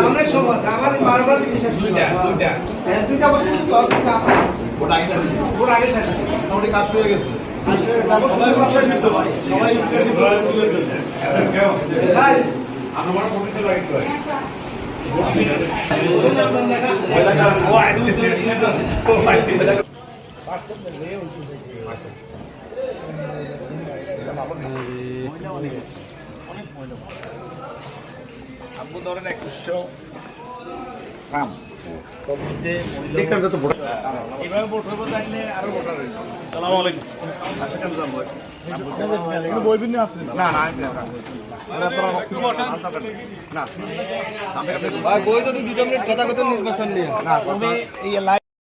অনেক সময় আমার বারবার দুইটা আগে কাজ হয়ে গেছে আপনি ধরেন 2100 সাম এভাবে ভোট হইব তাইলে আরো ভোটার হইব। সালাম আলাইকুম। বইবিন না আসলে না না না বই যদি 2 মিনিট কথা কথা নির্বাচন নিয়ে না তুমি এই